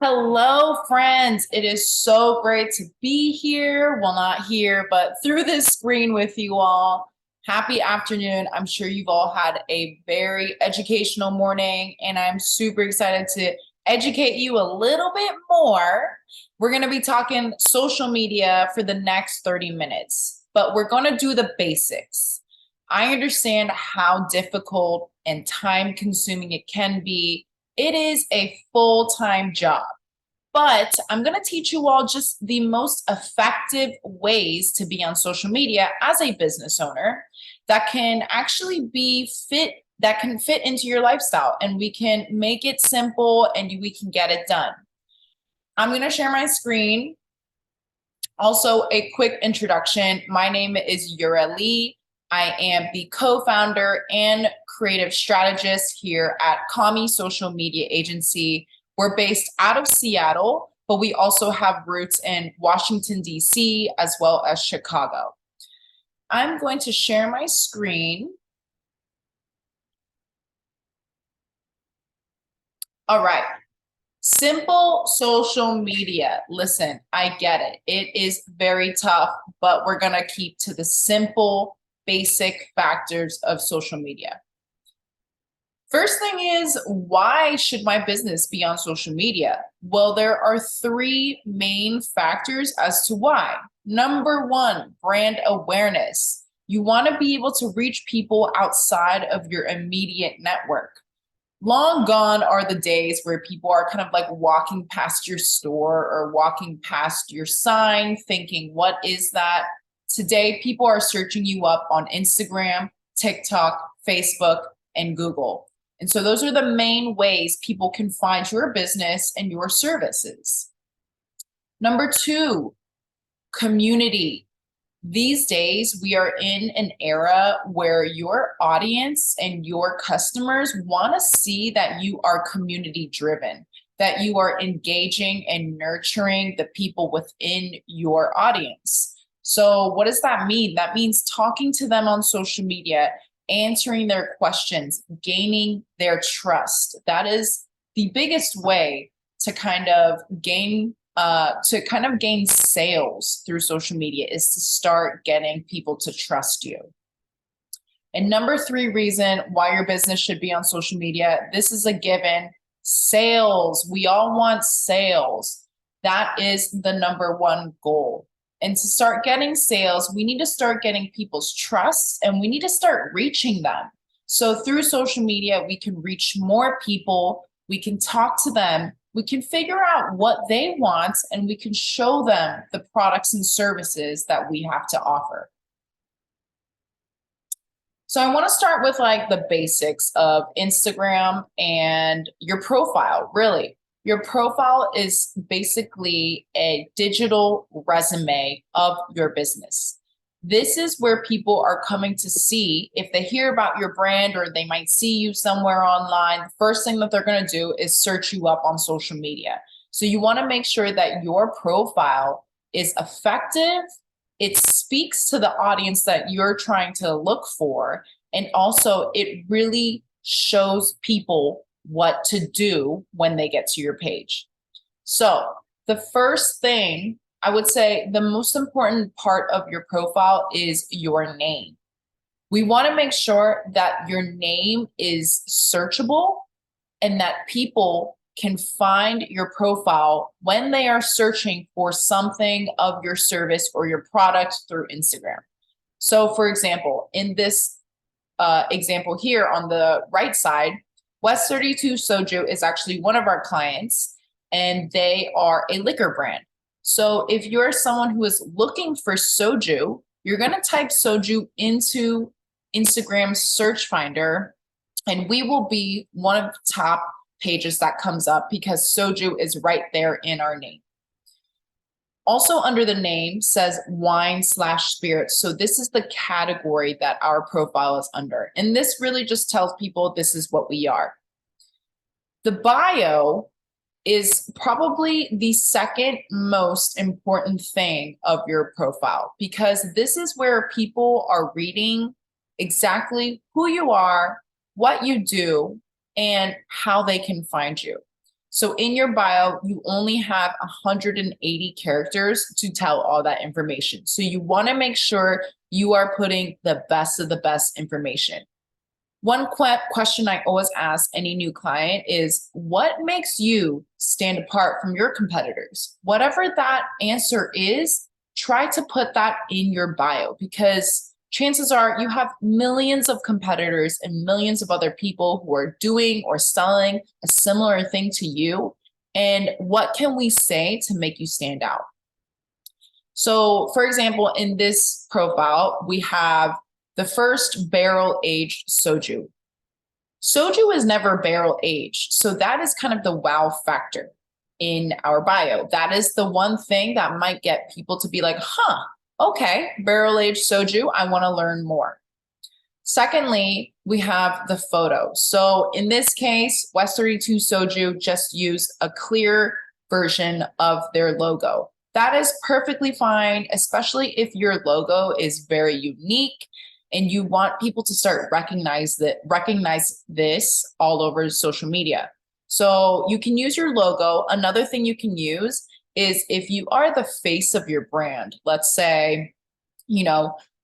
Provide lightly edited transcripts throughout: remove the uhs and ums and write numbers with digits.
Hello, friends. It is so great to be here. Well, not here, but through this screen with you all. Happy afternoon. I'm sure you've all had a very educational morning, and I'm super excited to educate you a little bit more. We're going to be talking social media for the next 30 minutes, but we're going to do the basics. I understand how difficult and time consuming it can be. It is a full-time job, but I'm going to teach you all just the most effective ways to be on social media as a business owner that can actually that can fit into your lifestyle, and we can make it simple and we can get it done. I'm going to share my screen. Also, a quick introduction. My name is Eurah Lee. I am the co-founder and creative strategist here at Kami Social Media Agency. We're based out of Seattle, but we also have roots in Washington, D.C., as well as Chicago. I'm going to share my screen. All right. Simple social media. Listen, I get it. It is very tough, but we're going to keep to the simple, basic factors of social media. First thing is, why should my business be on social media? Well, there are three main factors as to why. Number one, brand awareness. You want to be able to reach people outside of your immediate network. Long gone are the days where people are kind of like walking past your store or walking past your sign thinking, what is that? Today, people are searching you up on Instagram, TikTok, Facebook, and Google. And so those are the main ways people can find your business and your services. Number two, community. These days, we are in an era where your audience and your customers want to see that you are community driven, that you are engaging and nurturing the people within your audience. So what does that mean? That means talking to them on social media, answering their questions, gaining their trust. That is the biggest way to kind of gain sales through social media, is to start getting people to trust you. And number three reason why your business should be on social media, this is a given: sales. We all want sales. That is the number one goal. And to start getting sales, we need to start getting people's trust, and we need to start reaching them. So through social media, we can reach more people, we can talk to them, we can figure out what they want, and we can show them the products and services that we have to offer. So I want to start with like the basics of Instagram and your profile, really. Your profile is basically a digital resume of your business. This is where people are coming to see, if they hear about your brand or they might see you somewhere online, the first thing that they're going to do is search you up on social media. So you want to make sure that your profile is effective, it speaks to the audience that you're trying to look for, and also it really shows people what to do when they get to your page. So the first thing, I would say the most important part of your profile is your name. We want to make sure that your name is searchable and that people can find your profile when they are searching for something of your service or your product through Instagram. So for example, in this example here on the right side, West 32 Soju is actually one of our clients, and they are a liquor brand. So if you're someone who is looking for soju, you're going to type soju into Instagram's search finder, and we will be one of the top pages that comes up because soju is right there in our name. Also under the name says wine/spirits. So this is the category that our profile is under. And this really just tells people this is what we are. The bio is probably the second most important thing of your profile, because this is where people are reading exactly who you are, what you do, and how they can find you. So in your bio, you only have 180 characters to tell all that information. So you want to make sure you are putting the best of the best information. One question I always ask any new client is, what makes you stand apart from your competitors? Whatever that answer is, try to put that in your bio, because chances are you have millions of competitors and millions of other people who are doing or selling a similar thing to you. And what can we say to make you stand out? So, for example, in this profile, we have the first barrel aged soju. Soju is never barrel aged. So that is kind of the wow factor in our bio. That is the one thing that might get people to be like, huh, okay, barrel aged soju, I want to learn more. Secondly, we have the photo. So in this case, West 32 Soju just used a clear version of their logo. That is perfectly fine, especially if your logo is very unique and you want people to start recognize this all over social media. So you can use your logo. Another thing you can use is if you are the face of your brand. Let's say,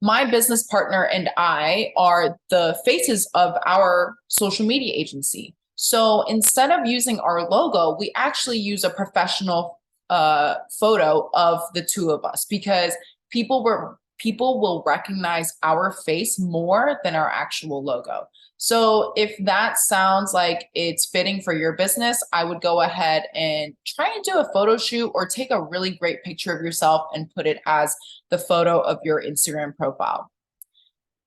my business partner and I are the faces of our social media agency. So instead of using our logo, we actually use a professional photo of the two of us, because people will recognize our face more than our actual logo. So if that sounds like it's fitting for your business, I would go ahead and try and do a photo shoot or take a really great picture of yourself and put it as the photo of your Instagram profile.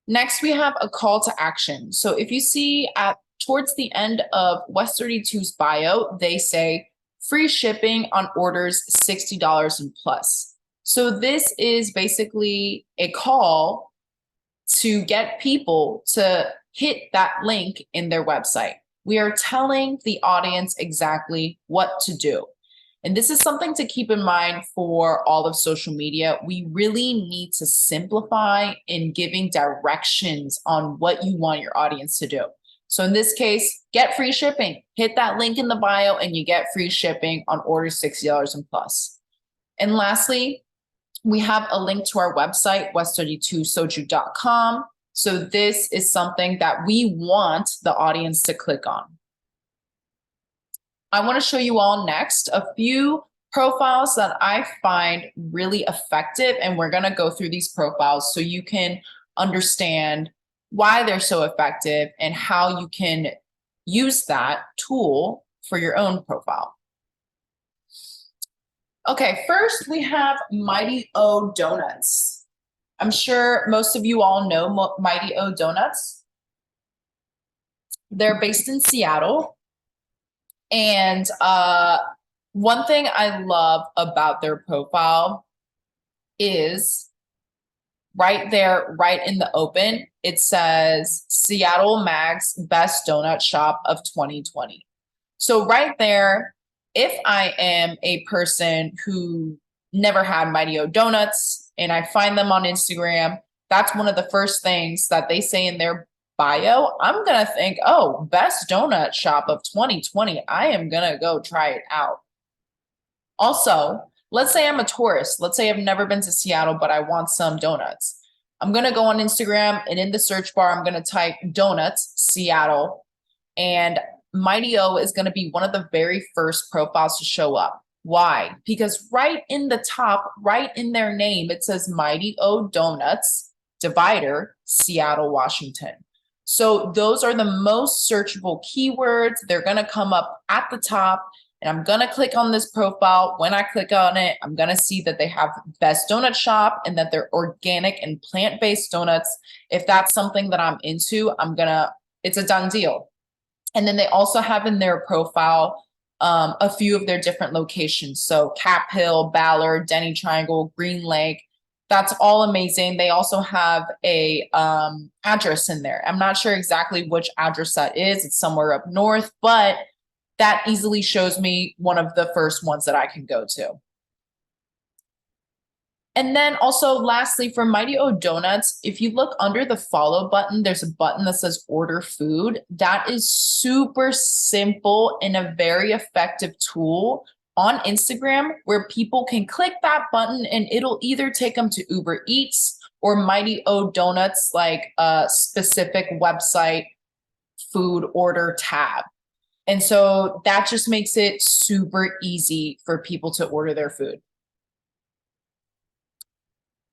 Next, we have a call to action. So if you see towards the end of West 32's bio, they say free shipping on orders $60 and plus. So this is basically a call to get people to hit that link in their website. We are telling the audience exactly what to do. And this is something to keep in mind for all of social media. We really need to simplify in giving directions on what you want your audience to do. So in this case, get free shipping. Hit that link in the bio and you get free shipping on orders $60 and plus. And lastly, we have a link to our website, west32soju.com. So this is something that we want the audience to click on. I want to show you all next a few profiles that I find really effective, and we're going to go through these profiles so you can understand why they're so effective and how you can use that tool for your own profile. Okay, first we have Mighty O Donuts. I'm sure most of you all know Mighty O Donuts. They're based in Seattle. And one thing I love about their profile is right there, right in the open, it says Seattle Mag's Best Donut Shop of 2020. So right there, if I am a person who never had Mighty O Donuts and I find them on Instagram, that's one of the first things that they say in their bio. I'm going to think, oh, best donut shop of 2020. I am going to go try it out. Also, let's say I'm a tourist. Let's say I've never been to Seattle, but I want some donuts. I'm going to go on Instagram, and in the search bar, I'm going to type donuts, Seattle, and Mighty O is going to be one of the very first profiles to show up. Why? Because right in the top, right in their name, it says Mighty O Donuts, Divider, Seattle, Washington. So those are the most searchable keywords. They're going to come up at the top, and I'm going to click on this profile. When I click on it, I'm going to see that they have Best Donut Shop and that they're organic and plant-based donuts. If that's something that I'm into, it's a done deal. And then they also have in their profile a few of their different locations. So Cap Hill, Ballard, Denny Triangle, Green Lake. That's all amazing. They also have a address in there. I'm not sure exactly which address that is. It's somewhere up north, but that easily shows me one of the first ones that I can go to. And then also lastly, for Mighty O Donuts, if you look under the follow button, there's a button that says order food. That is super simple and a very effective tool on Instagram where people can click that button and it'll either take them to Uber Eats or Mighty O Donuts, like a specific website food order tab. And so that just makes it super easy for people to order their food.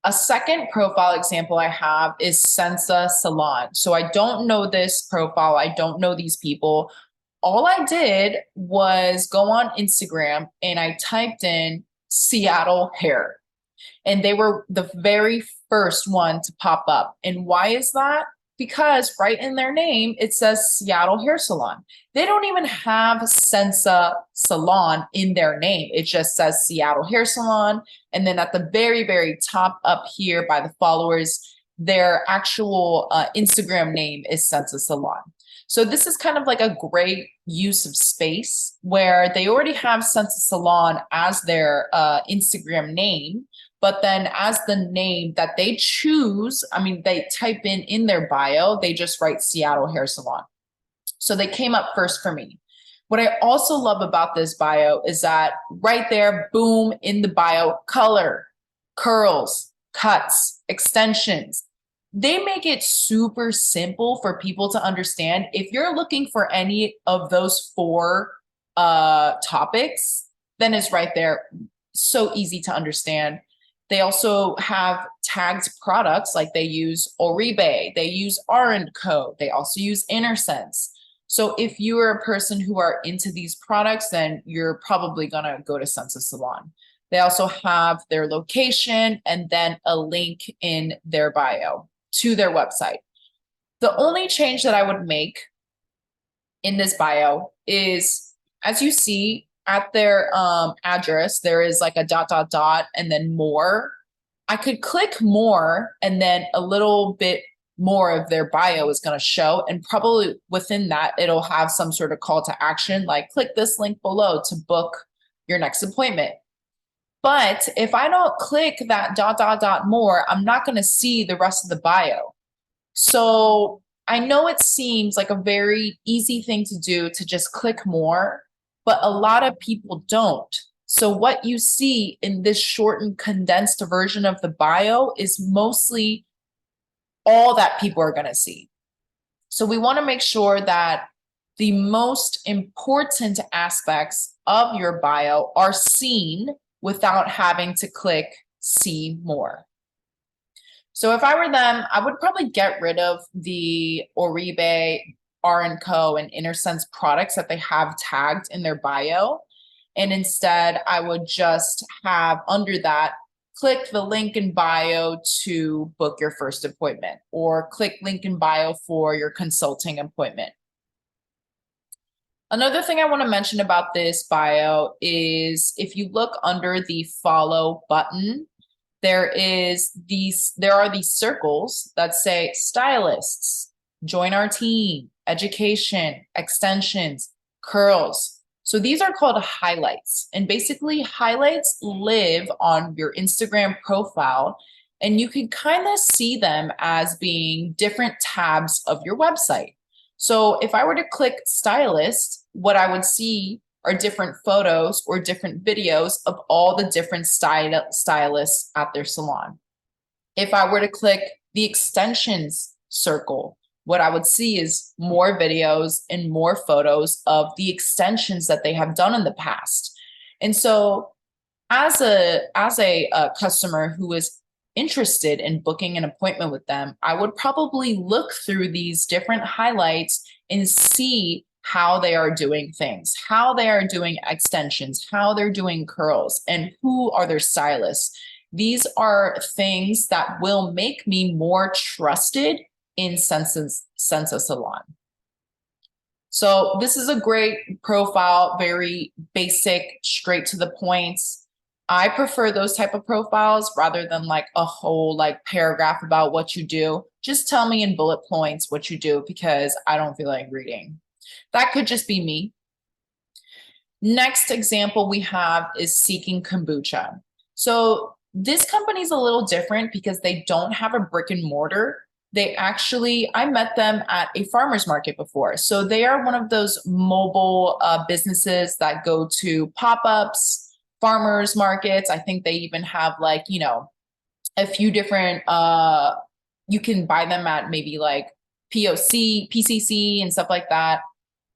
A second profile example I have is Sensa Salon. So I don't know this profile. I don't know these people. All I did was go on Instagram and I typed in Seattle hair. And they were the very first one to pop up. And why is that? Because right in their name, it says Seattle Hair Salon. They don't even have Sensa Salon in their name. It just says Seattle Hair Salon. And then at the very, very top up here by the followers, their actual Instagram name is Sensa Salon. So this is kind of like a great use of space where they already have Sensa Salon as their Instagram name. But then as the name that they choose, I mean, they type in their bio, they just write Seattle Hair Salon. So they came up first for me. What I also love about this bio is that right there, boom, in the bio, color, curls, cuts, extensions. They make it super simple for people to understand. If you're looking for any of those 4 topics, then it's right there. So easy to understand. They also have tagged products, like they use Oribe, they use R&Co, they also use InnerSense. So if you are a person who are into these products, then you're probably gonna go to Sensa Salon. They also have their location and then a link in their bio to their website. The only change that I would make in this bio is, as you see, at their address, there is like a ... and then more. I could click more and then a little bit more of their bio is going to show. And probably within that, it'll have some sort of call to action, like click this link below to book your next appointment. But if I don't click that ... more, I'm not going to see the rest of the bio. So I know it seems like a very easy thing to do to just click more, but a lot of people don't. So what you see in this shortened, condensed version of the bio is mostly all that people are going to see. So we want to make sure that the most important aspects of your bio are seen without having to click see more. So if I were them, I would probably get rid of the Oribe, R&Co, and InnerSense products that they have tagged in their bio. And instead, I would just have under that, click the link in bio to book your first appointment, or click link in bio for your consulting appointment. Another thing I want to mention about this bio is if you look under the follow button, there are these circles that say stylists, join our team, education, extensions, curls. So these are called highlights, and basically highlights live on your Instagram profile, and you can kind of see them as being different tabs of your website. So if I were to click stylist, what I would see are different photos or different videos of all the different stylists at their salon. If I were to click the extensions circle, what I would see is more videos and more photos of the extensions that they have done in the past. And so as a customer who is interested in booking an appointment with them, I would probably look through these different highlights and see how they are doing things, how they are doing extensions, how they're doing curls, and who are their stylists. These are things that will make me more trusted in Sensa Salon. So this is a great profile, very basic, straight to the point. I prefer those type of profiles rather than like a whole like paragraph about what you do. Just tell me in bullet points what you do, because I don't feel like reading. That could just be me. Next example we have is Seeking Kombucha. So This company's a little different because they don't have a brick and mortar. They actually, I met them at a farmer's market before. So they are one of those mobile businesses that go to pop-ups, farmers markets. I think they even have like, you know, a few different, you can buy them at maybe like PCC and stuff like that.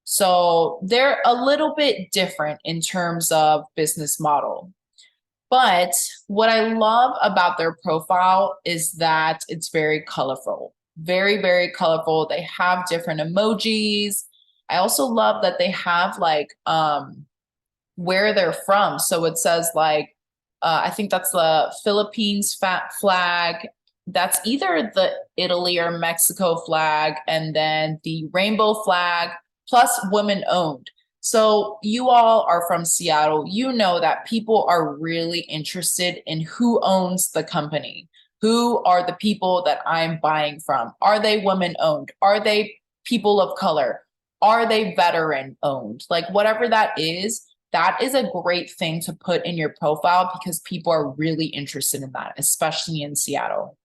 So they're a little bit different in terms of business model. But what I love about their profile is that it's very colorful, very, very colorful. They have different emojis. I also love that they have like where they're from. So it says like, I think that's the Philippines flag. That's either the Italy or Mexico flag, and then the rainbow flag, plus women owned. So you all are from Seattle. You know that people are really interested in who owns the company. Who are the people that I'm buying from? Are they women owned? Are they people of color? Are they veteran owned? Like whatever that is a great thing to put in your profile because people are really interested in that, especially in Seattle.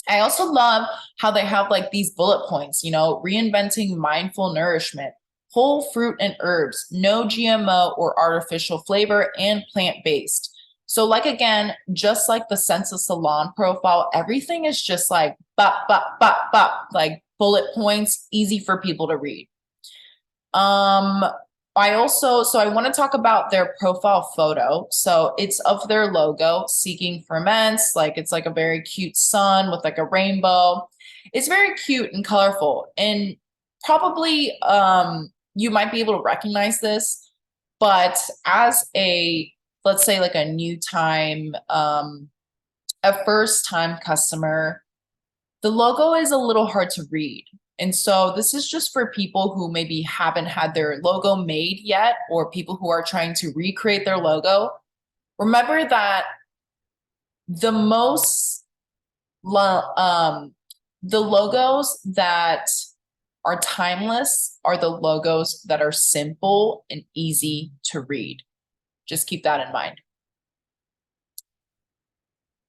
I also love how they have like these bullet points, you know, reinventing mindful nourishment, whole fruit and herbs, no GMO or artificial flavor, and plant-based. So like, again, just like the Sensa Salon profile, everything is just like bop, bop, bop, bop, like bullet points, easy for people to read. I want to talk about their profile photo. So it's of their logo, Seeking Ferments. Like it's like a very cute sun with like a rainbow. It's very cute and colorful. And probably you might be able to recognize this, but as a, let's say like a new time, a first time customer, the logo is a little hard to read. And so this is just for people who maybe haven't had their logo made yet, or people who are trying to recreate their logo. Remember that the logos that are timeless are the logos that are simple and easy to read. Just keep that in mind.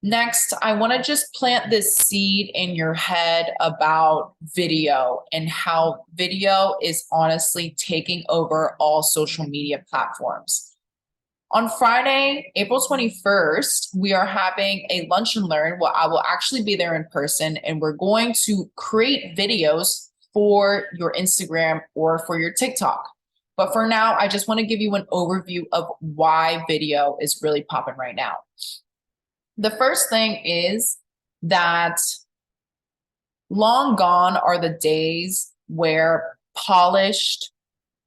Next, I want to just plant this seed in your head about video and how video is honestly taking over all social media platforms. On Friday, April 21st, we are having a lunch and learn. Well, I will actually be there in person, and we're going to create videos for your Instagram or for your TikTok. But for now, I just want to give you an overview of why video is really popping right now. The first thing is that long gone are the days where polished,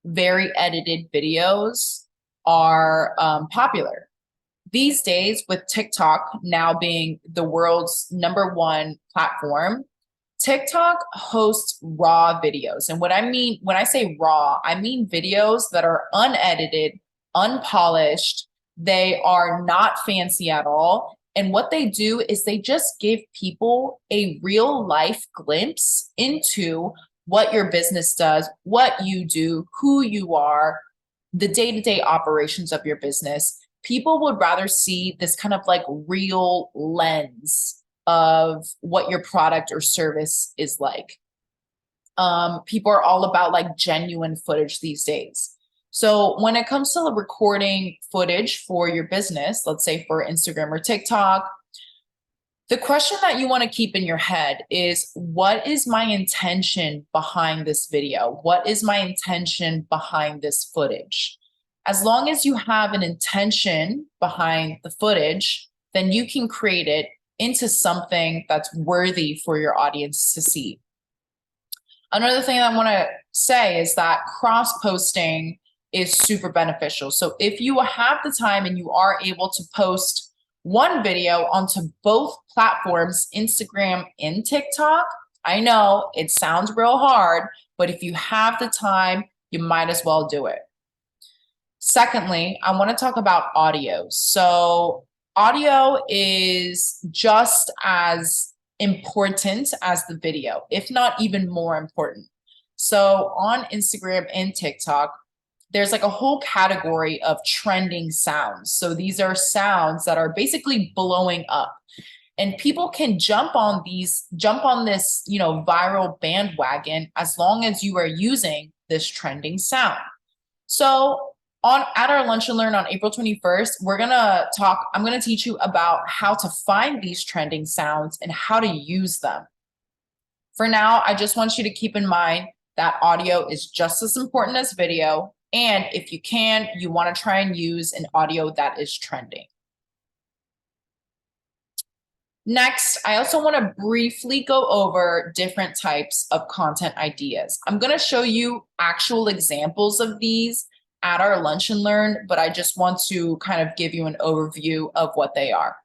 very edited videos are popular. These days, with TikTok now being the world's #1 platform, TikTok hosts raw videos. And what I mean when I say raw, I mean videos that are unedited, unpolished. They are not fancy at all. And what they do is they just give people a real life glimpse into what your business does, what you do, who you are, the day-to-day operations of your business. People would rather see this kind of like real lens of what your product or service is like. People are all about like genuine footage these days. So when it comes to recording footage for your business, let's say for Instagram or TikTok, the question that you want to keep in your head is, what is my intention behind this video? What is my intention behind this footage? As long as you have an intention behind the footage, then you can create it into something that's worthy for your audience to see. Another thing I want to say is that cross-posting is super beneficial. So if you have the time and you are able to post one video onto both platforms, Instagram and TikTok, I know it sounds real hard, but if you have the time, you might as well do it. Secondly, I want to talk about audio. So audio is just as important as the video, if not even more important. So on Instagram and TikTok, there's like a whole category of trending sounds. So these are sounds that are basically blowing up. And people can jump on this, viral bandwagon as long as you are using this trending sound. So at our Lunch and Learn on April 21st, I'm gonna teach you about how to find these trending sounds and how to use them. For now, I just want you to keep in mind that audio is just as important as video. And if you can, you want to try and use an audio that is trending. Next, I also want to briefly go over different types of content ideas. I'm going to show you actual examples of these at our Lunch and Learn, but I just want to kind of give you an overview of what they are.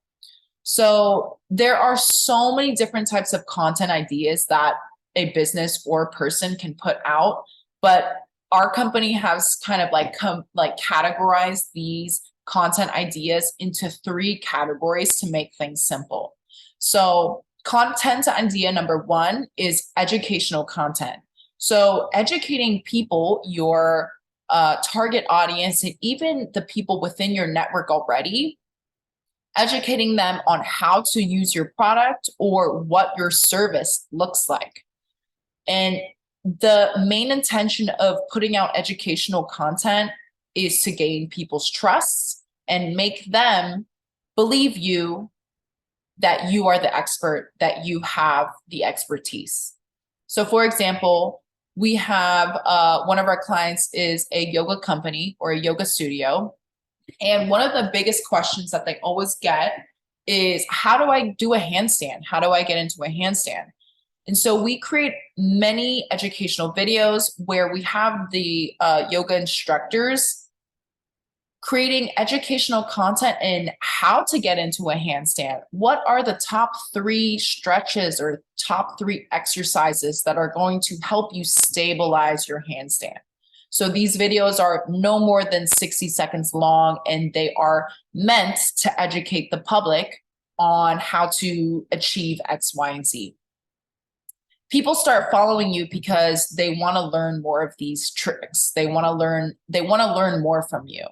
So there are so many different types of content ideas that a business or person can put out, but our company has kind of categorized these content ideas into 3 categories to make things simple. So content idea number 1 is educational content. So educating people, your target audience, and even the people within your network already, educating them on how to use your product or what your service looks like. And the main intention of putting out educational content is to gain people's trust and make them believe you that you are the expert, that you have the expertise. So for example, we have one of our clients is a yoga company or a yoga studio. And one of the biggest questions that they always get is, how do I do a handstand? How do I get into a handstand? And so we create many educational videos where we have the yoga instructors creating educational content in how to get into a handstand. What are the top 3 stretches or top 3 exercises that are going to help you stabilize your handstand? So these videos are no more than 60 seconds long, and they are meant to educate the public on how to achieve X, Y, and Z. People start following you because they want to learn more of these tricks. They want to learn more from you.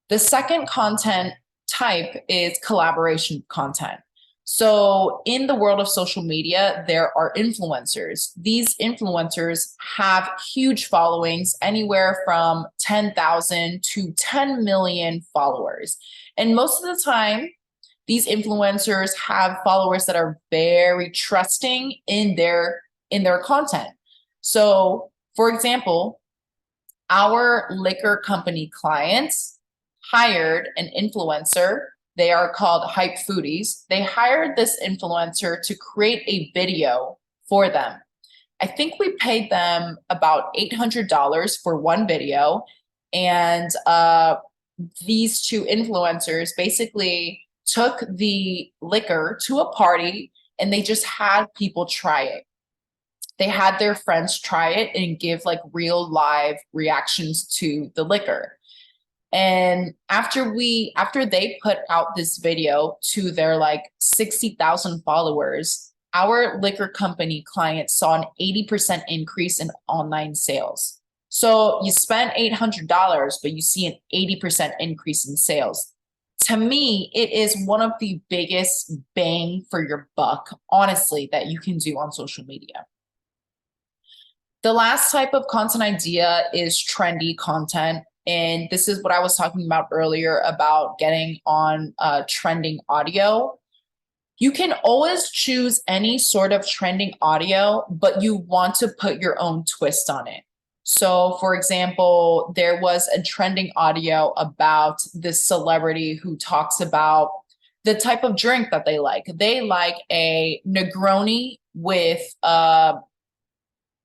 The second content type is collaboration content. So in the world of social media, there are influencers. These influencers have huge followings, anywhere from 10,000 to 10 million followers. And most of the time, these influencers have followers that are very trusting in their content. So for example, our liquor company clients hired an influencer. They are called Hype Foodies. They hired this influencer to create a video for them. I think we paid them about $800 for one video. And these 2 influencers basically took the liquor to a party and they just had people try it. They had their friends try it and give like real live reactions to the liquor. And after they put out this video to their like 60,000 followers, our liquor company clients saw an 80% increase in online sales. So you spend $800, but you see an 80% increase in sales. To me, it is one of the biggest bang for your buck, honestly, that you can do on social media. The last type of content idea is trendy content. And this is what I was talking about earlier about getting on trending audio. You can always choose any sort of trending audio, but you want to put your own twist on it. So for example, there was a trending audio about this celebrity who talks about the type of drink that they like. They like a Negroni with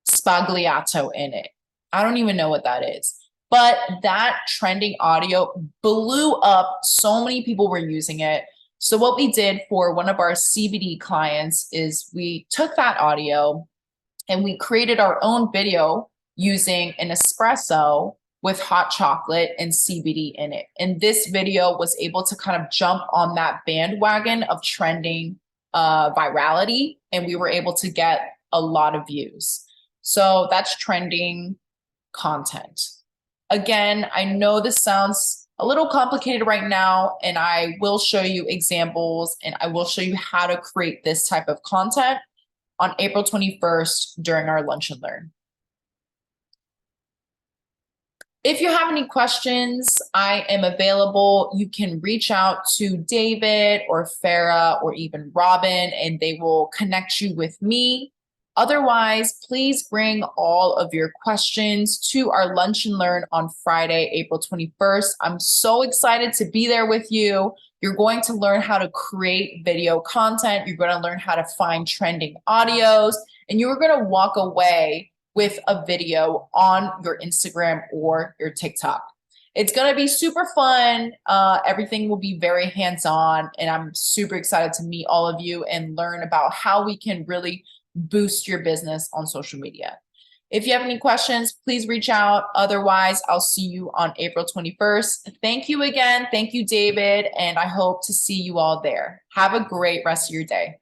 Spagliato in it. I don't even know what that is. But that trending audio blew up. So many people were using it. So what we did for one of our CBD clients is we took that audio and we created our own video using an espresso with hot chocolate and CBD in it. And this video was able to kind of jump on that bandwagon of trending virality, and we were able to get a lot of views. So that's trending content. Again, I know this sounds a little complicated right now, and I will show you examples and I will show you how to create this type of content on April 21st during our Lunch and Learn. If you have any questions, I am available. You can reach out to David or Farah or even Robin, and they will connect you with me. Otherwise, please bring all of your questions to our Lunch and Learn on Friday, April 21st. I'm so excited to be there with you. You're going to learn how to create video content. You're going to learn how to find trending audios, and you're going to walk away with a video on your Instagram or your TikTok. It's going to be super fun. Everything will be very hands-on, and I'm super excited to meet all of you and learn about how we can really boost your business on social media. If you have any questions, please reach out. Otherwise, I'll see you on April 21st. Thank you again. Thank you, David. And I hope to see you all there. Have a great rest of your day.